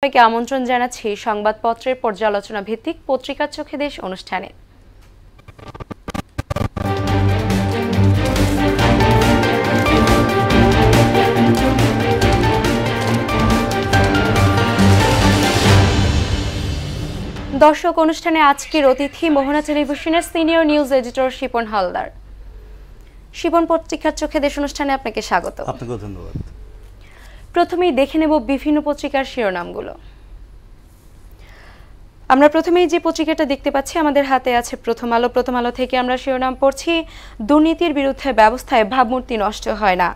সবাইকে আমন্ত্রণ জানাচ্ছি সংবাদপত্রের পর্যালোচনা ভিত্তিক পত্রিকার চোখে দেশ অনুষ্ঠানে। দর্শক, অনুষ্ঠানে আজকের অতিথি মোহনা টেলিভিশনের senior news editor Shipon Haldar. Shipon, পত্রিকার চোখে দেশ অনুষ্ঠানে আপনাকে স্বাগত। আপনাকে ধন্যবাদ। প্রথমেই দেখে নেব বিভিন্ন পত্রিকার শিরোনামগুলো। আমরা প্রথমেই যে পত্রিকাটা দেখতে পাচ্ছি আমাদের হাতে আছে প্রথম আলো। প্রথম আলো থেকে আমরা শিরোনাম পড়ছি, দুর্নীতির বিরুদ্ধে ব্যবস্থায় ভাবমূর্তি নষ্ট হয় না।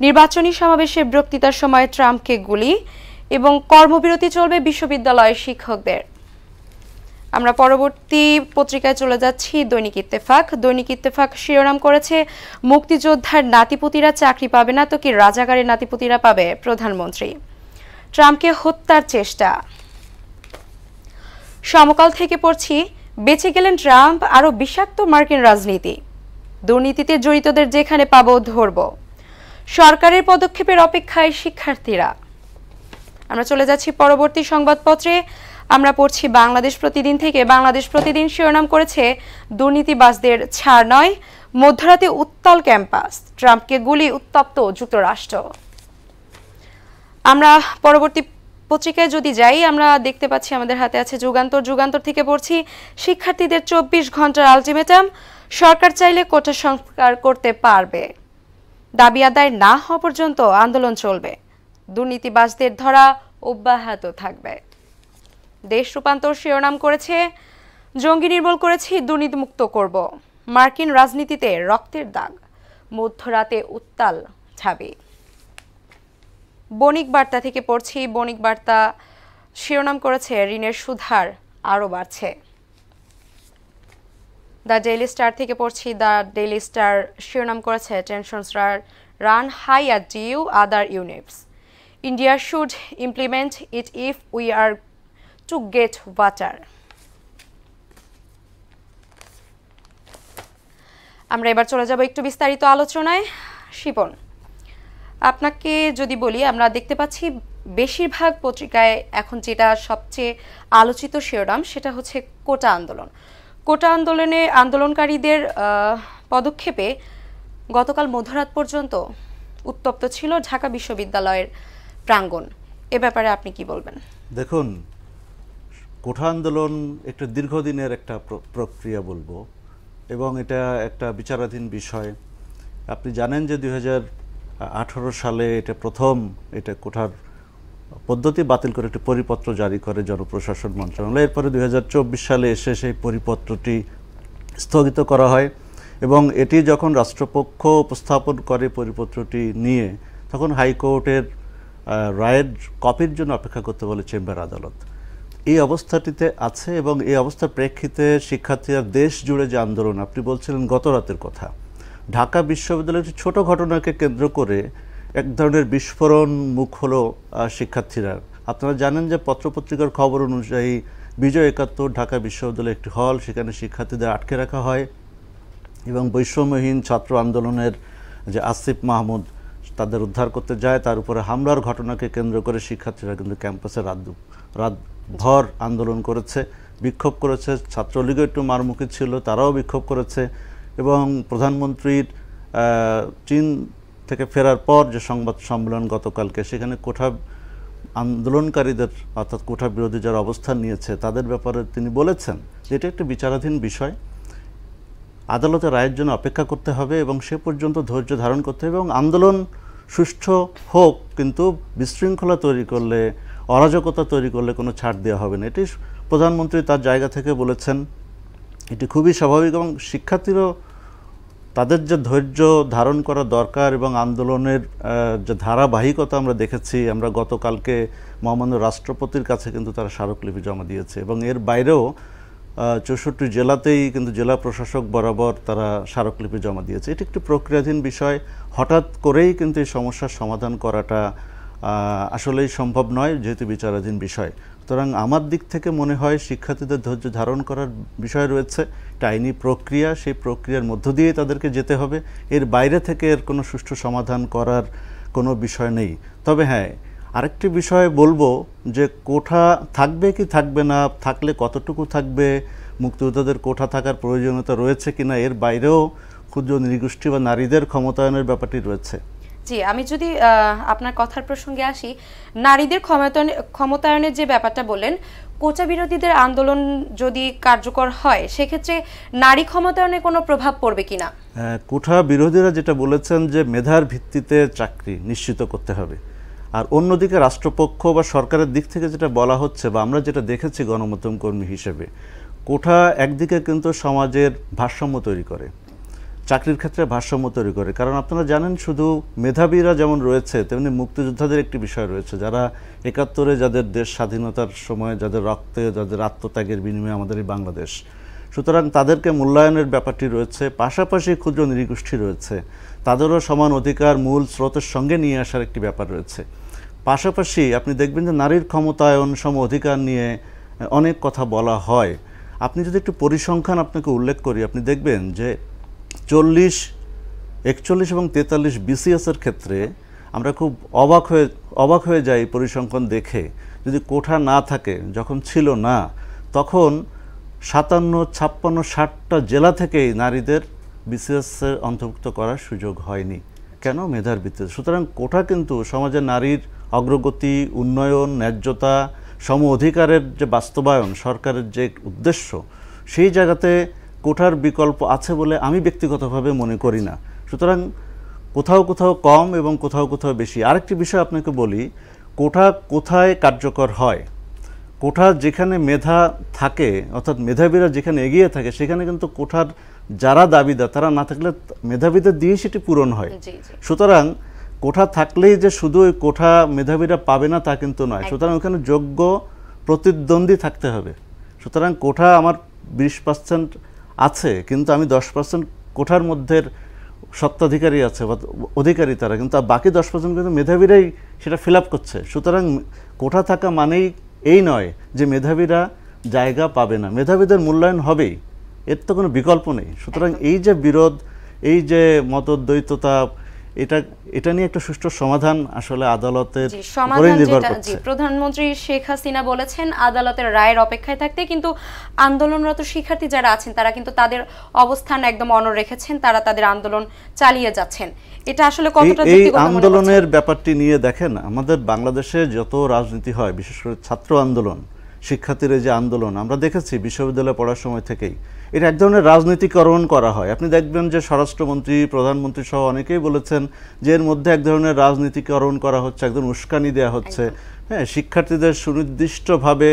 নির্বাচনী সমাবেশে বক্তৃতার সময় ট্রাম্পকে গুলি এবং কর্মবিরতি চলবে বিশ্ববিদ্যালয়ের শিক্ষকদের। আমরা পরবর্তী পত্রিকায় চলে যাচ্ছি দৈনিক ইত্তেফাক। দৈনিক ইত্তেফাক শিরোনাম করেছে, মুক্তিযোদ্ধার নাতিপুতিরা চাকরি পাবে না তো কি রাজাকারের নাতিপুতিরা পাবে প্রধানমন্ত্রী। ট্রাম্পকে হত্যার চেষ্টা। সমকাল থেকে পড়ছি, বেঁচে গেলেন ট্রাম্প, আরো বিষাক্ত মার্কিন রাজনীতি, দুর্নীতিতে জড়িতদের যেখানে পাবো ধরব, সরকারের পদক্ষেপের অপেক্ষায় শিক্ষার্থীরা। আমরা চলে যাচ্ছি পরবর্তী সংবাদপত্রে। আমরা পড়ছি বাংলাদেশ প্রতিদিন থেকে। বাংলাদেশ প্রতিদিন শিরোনাম করেছে, দুর্নীতিবাজদের ছাড় নয়, মধ্যরাতে উত্তাল ক্যাম্পাস, ট্রাম্পকে গুলি, উত্তপ্ত যুক্তরাষ্ট্র। আমরা পরবর্তী পত্রিকায় যদি যাই, আমরা দেখতে পাচ্ছি আমাদের হাতে আছে যুগান্তর। যুগান্তর থেকে পড়ছি, শিক্ষার্থীদের 24 ঘন্টার আলটিমেটাম, সরকার চাইলে কোটা সংস্কার করতে পারবে, দাবি আদায় না হওয়া পর্যন্ত আন্দোলন চলবে, দুর্নীতিবাজদের ধরা অব্যাহত থাকবে। দেশ রূপান্তর শিরোনাম করেছে, জঙ্গি নির্মূল করেছি, দুর্নীতিমুক্ত করব, মার্কিন রাজনীতিতে রক্তের দাগ, মধ্যরাতে উত্তাল ছাবি। বণিক বার্তা থেকে পড়ছি। বণিক বার্তা শিরোনাম করেছে, ঋণের সুদহার আরও বাড়ছে। দ্য ডেইলি স্টার থেকে পড়ছি। দ্য ডেইলি স্টার শিরোনাম করেছে, tensions run high at due other units, India should implement it if we are to get water. আমরা এবার চলে যাব একটু বিস্তারিত আলোচনায়। শিপন, আপনাকে যদি বলি, আমরা দেখতে পাচ্ছি বেশিরভাগ পত্রিকায় এখন যেটা সবচেয়ে আলোচিত শিরোনাম সেটা হচ্ছে কোটা আন্দোলন। কোটা আন্দোলনে আন্দোলনকারীদের পদক্ষেপে গতকাল মধ্যরাত পর্যন্ত উত্তপ্ত ছিল ঢাকা বিশ্ববিদ্যালয়ের প্রাঙ্গণ। এ ব্যাপারে আপনি কি বলবেন? দেখুন, কোটা আন্দোলন একটা দীর্ঘদিনের একটা প্রক্রিয়া বলবো, এবং এটা একটা বিচারাধীন বিষয়। আপনি জানেন যে 2018 সালে এটা প্রথম কোটার পদ্ধতি বাতিল করে একটি পরিপত্র জারি করে জনপ্রশাসন মন্ত্রণালয়। এরপরে 2024 সালে এসে সেই পরিপত্রটি স্থগিত করা হয়, এবং এটি যখন রাষ্ট্রপক্ষ উপস্থাপন করে পরিপত্রটি নিয়ে, তখন হাইকোর্টের রায়ের কপির জন্য অপেক্ষা করতে বলে চেম্বার আদালত। এই অবস্থাটিতে আছে, এবং এই অবস্থার প্রেক্ষিতে শিক্ষার্থীরা দেশ জুড়ে যে আন্দোলন, আপনি বলছিলেন গত রাতের কথা, ঢাকা বিশ্ববিদ্যালয়ের একটি ছোট ঘটনাকে কেন্দ্র করে এক ধরনের বিস্ফোরণ মুখ হলো শিক্ষার্থীরা। আপনারা জানেন যে পত্রপত্রিকার খবর অনুযায়ী বিজয় 71 ঢাকা বিশ্ববিদ্যালয়ের একটি হল, সেখানে শিক্ষার্থীদের আটকে রাখা হয়, এবং বৈষম্যহীন ছাত্র আন্দোলনের যে আসিফ মাহমুদ তাদের উদ্ধার করতে যায়, তার উপরে হামলার ঘটনাকে কেন্দ্র করে শিক্ষার্থীরা কিন্তু ক্যাম্পাসে রাতভর আন্দোলন করেছে, বিক্ষোভ করেছে। ছাত্রলীগও একটু মারমুখী ছিল, তারাও বিক্ষোভ করেছে, এবং প্রধানমন্ত্রীর চীন থেকে ফেরার পর যে সংবাদ সম্মেলন গতকালকে, সেখানে কোটা আন্দোলনকারীদের অর্থাৎ কোটা বিরোধী যারা অবস্থান নিয়েছে তাদের ব্যাপারে তিনি বলেছেন যে এটা একটা বিচারাধীন বিষয়, আদালতের রায়ের জন্য অপেক্ষা করতে হবে, এবং সে পর্যন্ত ধৈর্য ধারণ করতে হবে, এবং আন্দোলন সুষ্ঠু হোক, কিন্তু বিশৃঙ্খলা তৈরি করলে, অরাজকতা তৈরি করলে কোনো ছাড় দেওয়া হবে না। এটি প্রধানমন্ত্রী তার জায়গা থেকে বলেছেন, এটি খুবই স্বাভাবিক, এবং শিক্ষার্থীরাও তাদের যে ধৈর্য ধারণ করা দরকার, এবং আন্দোলনের যে ধারাবাহিকতা আমরা দেখেছি, আমরা গতকালকে মহামান্য রাষ্ট্রপতির কাছে কিন্তু তারা স্মারকলিপি জমা দিয়েছে, এবং এর বাইরেও 64 জেলাতেই কিন্তু জেলা প্রশাসক বরাবর তারা স্মারকলিপি জমা দিয়েছে। এটি একটি প্রক্রিয়াধীন বিষয়, হঠাৎ করেই কিন্তু এই সমস্যার সমাধান করাটা আসলেই সম্ভব নয়, যেহেতু বিচারাধীন বিষয়। সুতরাং আমার দিক থেকে মনে হয় শিক্ষার্থীদের ধৈর্য ধারণ করার বিষয় রয়েছে, একটা আইনি প্রক্রিয়া, সেই প্রক্রিয়ার মধ্য দিয়ে তাদেরকে যেতে হবে, এর বাইরে থেকে এর কোনো সুষ্ঠু সমাধান করার কোনো বিষয় নেই। তবে হ্যাঁ, আরেকটি বিষয় বলবো যে কোঠা থাকবে কি থাকবে না, থাকলে কতটুকু থাকবে, মুক্তিযোদ্ধাদের কোঠা থাকার প্রয়োজনীয়তা রয়েছে কিনা, এর বাইরেও ক্ষুদ্র নৃগোষ্ঠী বা নারীদের ক্ষমতায়নের ব্যাপারটি রয়েছে। জি, আমি যদি আপনার কথার প্রসঙ্গে আসি, নারীদের ক্ষমতায়নের যে ব্যাপারটা বললেন, কোটা বিরোধীদের আন্দোলন যদি কার্যকর হয় সেক্ষেত্রে নারী ক্ষমতায়নে কোনো প্রভাব পড়বে কিনা? কোঠা বিরোধীরা যেটা বলেছেন যে মেধার ভিত্তিতে চাকরি নিশ্চিত করতে হবে, আর অন্যদিকে রাষ্ট্রপক্ষ বা সরকারের দিক থেকে যেটা বলা হচ্ছে বা আমরা যেটা দেখেছি গণমাধ্যম কর্মী হিসেবে, কোঠা একদিকে কিন্তু সমাজের ভারসাম্য তৈরি করে, চাকরির ক্ষেত্রে ভারসাম্য তৈরি করে। কারণ আপনারা জানেন শুধু মেধাবীরা যেমন রয়েছে তেমনি মুক্তিযোদ্ধাদের একটি বিষয় রয়েছে, যারা ৭১-এ যাদের দেশ স্বাধীনতার সময় যাদের রক্তে যাদের আত্মত্যাগের বিনিময়ে আমাদের এই বাংলাদেশ, সুতরাং তাদেরকে মূল্যায়নের ব্যাপারটি রয়েছে। পাশাপাশি ক্ষুদ্র নৃগোষ্ঠী রয়েছে, তাদেরও সমান অধিকার মূল স্রোতের সঙ্গে নিয়ে আসার একটি ব্যাপার রয়েছে। পাশাপাশি আপনি দেখবেন যে নারীর ক্ষমতায়ন সম অধিকার নিয়ে অনেক কথা বলা হয়। আপনি যদি একটু পরিসংখ্যান আপনাকে উল্লেখ করি, আপনি দেখবেন যে 40, 41 এবং 43 BCS-এর ক্ষেত্রে আমরা খুব অবাক হয়ে যাই পরিসংখ্যান দেখে। যদি কোঠা না থাকে, যখন ছিল না, তখন 57, 56, 60টা জেলা থেকেই নারীদের BCS-এর অন্তর্ভুক্ত করার সুযোগ হয়নি। কেন? মেধার ভিত্তিতে। সুতরাং কোঠা কিন্তু সমাজের নারীর অগ্রগতি, উন্নয়ন, ন্যায্যতা, সম অধিকারের যে বাস্তবায়ন সরকারের যে উদ্দেশ্য, সেই জায়গাতে কোঠার বিকল্প আছে বলে আমি ব্যক্তিগতভাবে মনে করি না। সুতরাং কোথাও কোথাও কম এবং কোথাও কোথাও বেশি। আরেকটি বিষয় আপনাকে বলি, কোঠা কোথায় কার্যকর হয়। কোঠা যেখানে মেধা থাকে, অর্থাৎ মেধাবীরা যেখানে এগিয়ে থাকে, সেখানে কিন্তু কোঠার যারা দাবিদার তারা না থাকলে মেধাবীদের দিয়ে সেটি পূরণ হয়। সুতরাং কোঠা থাকলেই যে শুধু ওই কোঠা মেধাবীরা পাবে না তা কিন্তু নয়। সুতরাং ওখানে যোগ্য প্রতিদ্বন্দ্বী থাকতে হবে। সুতরাং কোঠা আমার 20% আছে, কিন্তু আমি 10% কোঠার মধ্যে সত্ত্বাধিকারী আছে বা অধিকারী তারা, কিন্তু বাকি 10% কিন্তু মেধাবীরাই সেটা ফিল আপ করছে। সুতরাং কোঠা থাকা মানেই এই নয় যে মেধাবীরা জায়গা পাবে না, মেধাবীদের মূল্যায়ন হবেই, এর তো কোনো বিকল্প নেই। সুতরাং এই যে বিরোধ, এই যে মতদ্বৈততা, এটা নিয়ে একটা সুষ্ঠু সমাধান আসলে আদালতের উপরে নির্ভর করছে। প্রধানমন্ত্রী শেখ হাসিনা বলেছেন আদালতের রায়ের অপেক্ষায় থাকতে, কিন্তু আন্দোলনরত শিক্ষার্থী যারা আছেন তারা কিন্তু তাদের অবস্থান একদম অনড় রেখেছেন, তারা তাদের আন্দোলন চালিয়ে যাচ্ছেন। এটা আসলে কতটা যুক্তিগত? এই আন্দোলনের ব্যাপারটি নিয়ে দেখেন, আমাদের বাংলাদেশে যত রাজনীতি হয়, বিশেষ করে ছাত্র আন্দোলন, শিক্ষার্থীদের যে আন্দোলন আমরা দেখেছি বিশ্ববিদ্যালয়ে পড়ার সময় থেকেই, এটা এক ধরনের রাজনীতিকরণ করা হয়। আপনি দেখবেন যে স্বরাষ্ট্রমন্ত্রী, প্রধানমন্ত্রী সহ অনেকেই বলেছেন যে এর মধ্যে এক ধরনের রাজনীতিকরণ করা হচ্ছে, একদম উস্কানি দেওয়া হচ্ছে। হ্যাঁ, শিক্ষার্থীদের সুনির্দিষ্টভাবে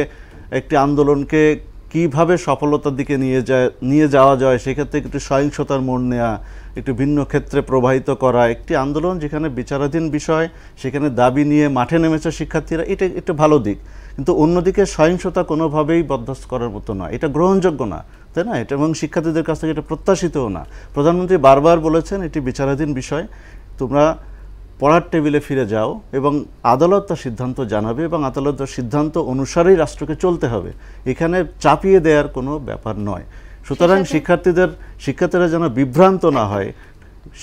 একটি আন্দোলনকে কিভাবে সফলতার দিকে নিয়ে যাওয়া যায়, সেক্ষেত্রে একটু সহিংসতার মোড় নেওয়া, একটু ভিন্ন ক্ষেত্রে প্রবাহিত করা, একটি আন্দোলন যেখানে বিচারাধীন বিষয়, সেখানে দাবি নিয়ে মাঠে নেমেছে শিক্ষার্থীরা, এটা একটা ভালো দিক। কিন্তু অন্যদিকে সহিংসতা কোনোভাবেই বরদাস্ত করার মতো নয়, এটা গ্রহণযোগ্য না, তাই না? এটা এবং শিক্ষার্থীদের কাছ থেকে এটা প্রত্যাশিতও না। প্রধানমন্ত্রী বারবার বলেছেন এটি বিচারাধীন বিষয়, তোমরা পড়ার টেবিলে ফিরে যাও এবং আদালত তার সিদ্ধান্ত জানাবে এবং আদালত তার সিদ্ধান্ত অনুসারেই রাষ্ট্রকে চলতে হবে। এখানে চাপিয়ে দেওয়ার কোনো ব্যাপার নয়। সুতরাং শিক্ষার্থীরা যেন বিভ্রান্ত না হয়,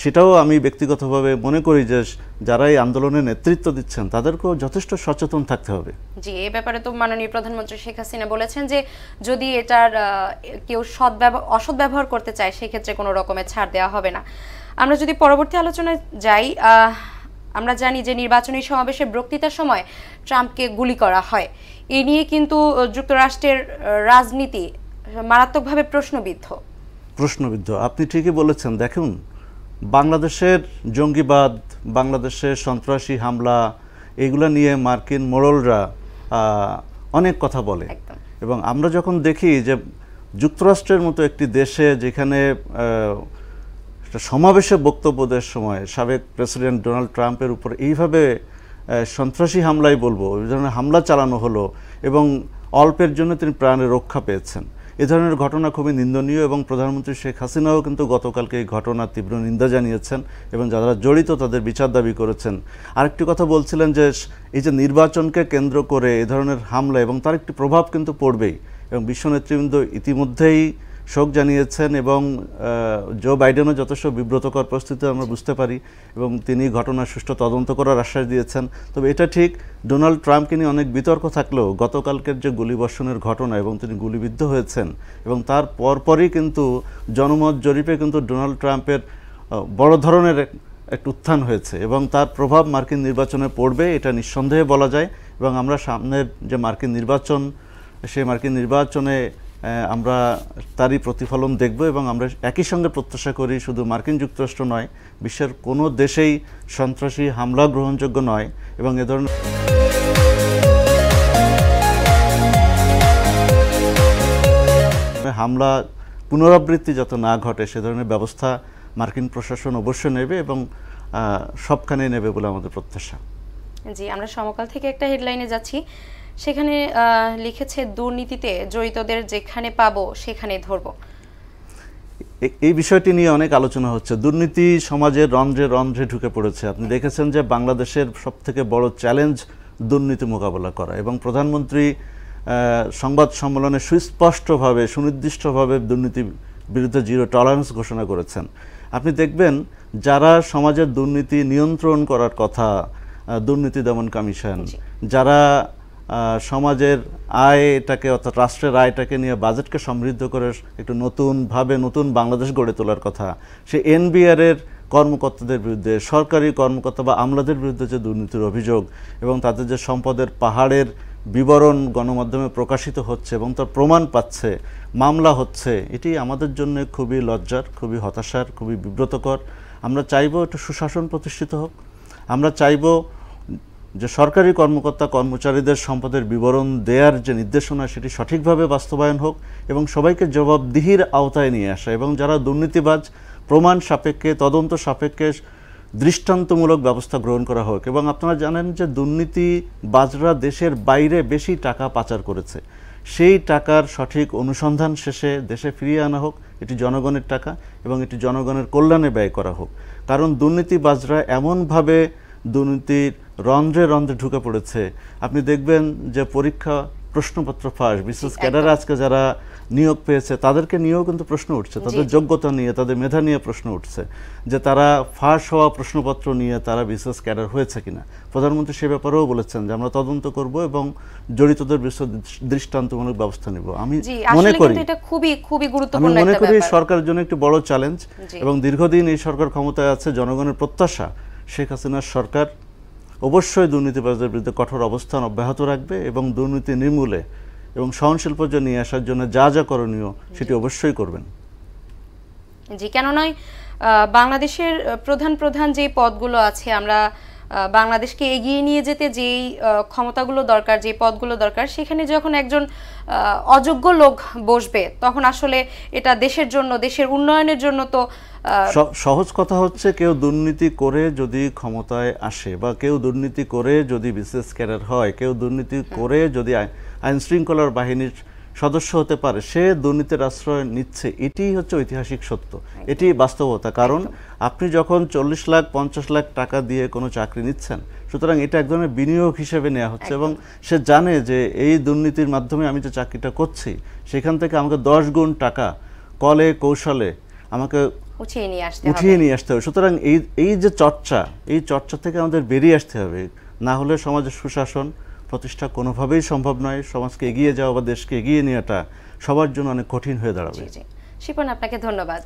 সেটাও আমি ব্যক্তিগতভাবে মনে করি যে যারা এই আন্দোলনের নেতৃত্ব দিচ্ছেন তাদেরকেও যথেষ্ট সচেতন থাকতে হবে। জি, এই ব্যাপারে তো মাননীয় প্রধানমন্ত্রী শেখ হাসিনা বলেছেন যে যদি এটার কেউ অসৎ ব্যবহার করতে চায় সেক্ষেত্রে কোনো রকমের ছাড় দেওয়া হবে না। আমরা যদি পরবর্তী আলোচনায় যাই, আমরা জানি যে নির্বাচনী সমাবেশে বক্তৃতার সময় ট্রাম্পকে গুলি করা হয়। এ নিয়ে কিন্তু যুক্তরাষ্ট্রের রাজনীতি মারাত্মকভাবে প্রশ্নবিদ্ধ। আপনি ঠিকই বলেছেন। দেখুন, বাংলাদেশের জঙ্গিবাদ, বাংলাদেশের সন্ত্রাসী হামলা, এগুলো নিয়ে মার্কিন মোড়লরা অনেক কথা বলে, এবং আমরা যখন দেখি যে যুক্তরাষ্ট্রের মতো একটি দেশে যেখানে সমাবেশে বক্তব্য দেওয়ার সময় সাবেক প্রেসিডেন্ট ডোনাল্ড ট্রাম্পের উপর এইভাবে সন্ত্রাসী হামলাই বলবো, এই ধরনের হামলা চালানো হলো এবং অল্পের জন্য তিনি প্রাণে রক্ষা পেয়েছেন, এ ধরনের ঘটনা খুবই নিন্দনীয়। এবং প্রধানমন্ত্রী শেখ হাসিনাও কিন্তু গতকালকে এই ঘটনার তীব্র নিন্দা জানিয়েছেন এবং যারা জড়িত তাদের বিচার দাবি করেছেন। আরেকটি কথা বলছিলেন যে এই যে নির্বাচনকে কেন্দ্র করে এ ধরনের হামলা এবং তার একটি প্রভাব কিন্তু পড়বেই, এবং বিশ্ব নেতৃবৃন্দ ইতিমধ্যেই শোক জানিয়েছেন এবং জো বাইডেনও যথেষ্ট বিব্রতকর পরিস্থিতি আমরা বুঝতে পারি এবং তিনি ঘটনার সুষ্ঠু তদন্ত করার আশ্বাস দিয়েছেন। তবে এটা ঠিক, ডোনাল্ড ট্রাম্পকে নিয়ে অনেক বিতর্ক থাকলেও গতকালকের যে গুলিবর্ষণের ঘটনা এবং তিনি গুলিবিদ্ধ হয়েছেন এবং তার পরপরই কিন্তু জনমত জরিপে কিন্তু ডোনাল্ড ট্রাম্পের বড় ধরনের একটা উত্থান হয়েছে এবং তার প্রভাব মার্কিন নির্বাচনে পড়বে, এটা নিঃসন্দেহে বলা যায়। এবং আমরা সামনের যে মার্কিন নির্বাচন, সেই মার্কিন নির্বাচনে আমরা তারই প্রতিফলন দেখব এবং আমরা একই সঙ্গে প্রত্যাশা করি শুধু মার্কিন যুক্তরাষ্ট্র নয়, বিশ্বের কোনো দেশেই সন্ত্রাসী হামলা গ্রহণযোগ্য নয় এবং এ ধরনের হামলা পুনরাবৃত্তি যাতে না ঘটে সে ধরনের ব্যবস্থা মার্কিন প্রশাসন অবশ্যই নেবে এবং সবখানে নেবে বলে আমাদের প্রত্যাশা। জি, আমরা সমকাল থেকে একটা হেডলাইনে যাচ্ছি, সেখানে লিখেছে দুর্নীতিতে জড়িতদের যেখানে পাবো সেখানে ধরবো। এই বিষয়টি নিয়ে অনেক আলোচনা হচ্ছে। দুর্নীতি সমাজের রন্ধ্রে রন্ধ্রে ঢুকে পড়েছে। আপনি দেখেছেন যে বাংলাদেশের সবথেকে বড় চ্যালেঞ্জ দুর্নীতি মোকাবেলা করা এবং প্রধানমন্ত্রী সংবাদ সম্মেলনে সুস্পষ্টভাবে সুনির্দিষ্টভাবে দুর্নীতি বিরুদ্ধে জিরো টলারেন্স ঘোষণা করেছেন। আপনি দেখবেন যারা সমাজের দুর্নীতি নিয়ন্ত্রণ করার কথা, দুর্নীতি দমন কমিশন, যারা সমাজের আয়টাকে অর্থাৎ রাষ্ট্রের আয়টাকে নিয়ে বাজেটকে সমৃদ্ধ করে একটু নতুনভাবে নতুন বাংলাদেশ গড়ে তোলার কথা, সে এনবিআর-এর কর্মকর্তাদের বিরুদ্ধে, সরকারি কর্মকর্তা বা আমলাদের বিরুদ্ধে যে দুর্নীতির অভিযোগ এবং তাদের যে সম্পদের পাহাড়ের বিবরণ গণমাধ্যমে প্রকাশিত হচ্ছে এবং তার প্রমাণ পাচ্ছে, মামলা হচ্ছে, এটি আমাদের জন্য খুবই লজ্জার, খুবই হতাশার, খুবই বিব্রতকর। আমরা চাইব একটু সুশাসন প্রতিষ্ঠিত হোক। আমরা চাইব যে সরকারি কর্মকর্তা কর্মচারীদের সম্পদের বিবরণ দেওয়ার যে নির্দেশনা সেটি সঠিকভাবে বাস্তবায়ন হোক এবং সবাইকে জবাবদিহির আওতায় নিয়ে আসা এবং যারা দুর্নীতিবাজ প্রমাণ সাপেক্ষে, তদন্ত সাপেক্ষে দৃষ্টান্তমূলক ব্যবস্থা গ্রহণ করা হোক। এবং আপনারা জানেন যে দুর্নীতিবাজরা দেশের বাইরে বেশি টাকা পাচার করেছে, সেই টাকার সঠিক অনুসন্ধান শেষে দেশে ফিরিয়ে আনা হোক। এটি জনগণের টাকা এবং এটি জনগণের কল্যাণে ব্যয় করা হোক। কারণ দুর্নীতিবাজরা এমনভাবে দুর্নীতির রন্ধ্রে রন্ধ্রে ঢুকে পড়েছে, আপনি দেখবেন যে পরীক্ষা প্রশ্নপত্র ফাঁস, বিশেষ ক্যাডার আজকে যারা নিয়োগ পেয়েছে তাদেরকে নিয়েও কিন্তু প্রশ্ন উঠছে, তাদের যোগ্যতা নিয়ে, তাদের মেধা নিয়ে প্রশ্ন উঠছে যে তারা ফাঁস হওয়া প্রশ্নপত্র নিয়ে তারা বিশেষ ক্যাডার হয়েছে কিনা। প্রধানমন্ত্রী সে ব্যাপারেও বলেছেন যে আমরা তদন্ত করব এবং জড়িতদের বিরুদ্ধে দৃষ্টান্তমূলক ব্যবস্থা নেব। আমি মনে করি এটা খুবই খুবই গুরুত্বপূর্ণ, আমি মনে করি সরকারের জন্য একটি বড় চ্যালেঞ্জ এবং দীর্ঘদিন এই সরকার ক্ষমতায় আছে, জনগণের প্রত্যাশা শেখ হাসিনার সরকার অবশ্যই দুর্নীতিবাজদের বিরুদ্ধে কঠোর অবস্থান অব্যাহত রাখবে এবং দুর্নীতি নির্মূলে এবং সহনশীল পর্যায়ে নিয়ে আসার জন্য যা যা করণীয় সেটি অবশ্যই করবেন। জি, কেন নয়, বাংলাদেশের প্রধান প্রধান যে পদগুলো আছে, আমরা বাংলাদেশকে এগিয়ে নিয়ে যেতে যেই ক্ষমতাগুলো দরকার, যে পদগুলো দরকার, সেখানে যখন একজন অযোগ্য লোক বসবে তখন আসলে এটা দেশের জন্য, দেশের উন্নয়নের জন্য তো সহজ কথা হচ্ছে কেউ দুর্নীতি করে যদি ক্ষমতায় আসে বা কেউ দুর্নীতি করে যদি বিশেষ ক্যাডার হয়, কেউ দুর্নীতি করে যদি আইন শৃঙ্খলার বাহিনীর সদস্য হতে পারে, সে দুর্নীতির আশ্রয় নিচ্ছে। এটি হচ্ছে ঐতিহাসিক সত্য, এটি বাস্তবতা। কারণ আপনি যখন 40 লাখ 50 লাখ টাকা দিয়ে কোনো চাকরি নিচ্ছেন, সুতরাং এটা এক ধরনের বিনিয়োগ হিসেবে নেওয়া হচ্ছে এবং সে জানে যে এই দুর্নীতির মাধ্যমে আমি যে চাকরিটা করছি সেখান থেকে আমাকে 10 গুণ টাকা কলে কৌশলে আমাকে উঠিয়ে নিয়ে আসতে হবে। সুতরাং এই যে চর্চা, এই চর্চা থেকে আমাদের বেরিয়ে আসতে হবে, না হলে সমাজের সুশাসন প্রতিষ্ঠা কোনোভাবেই সম্ভব নয়। সমাজকে এগিয়ে যাওয়া বা দেশকে এগিয়ে নেওয়াটা সবার জন্য অনেক কঠিন হয়ে দাঁড়াবে। শিপন, আপনাকে ধন্যবাদ।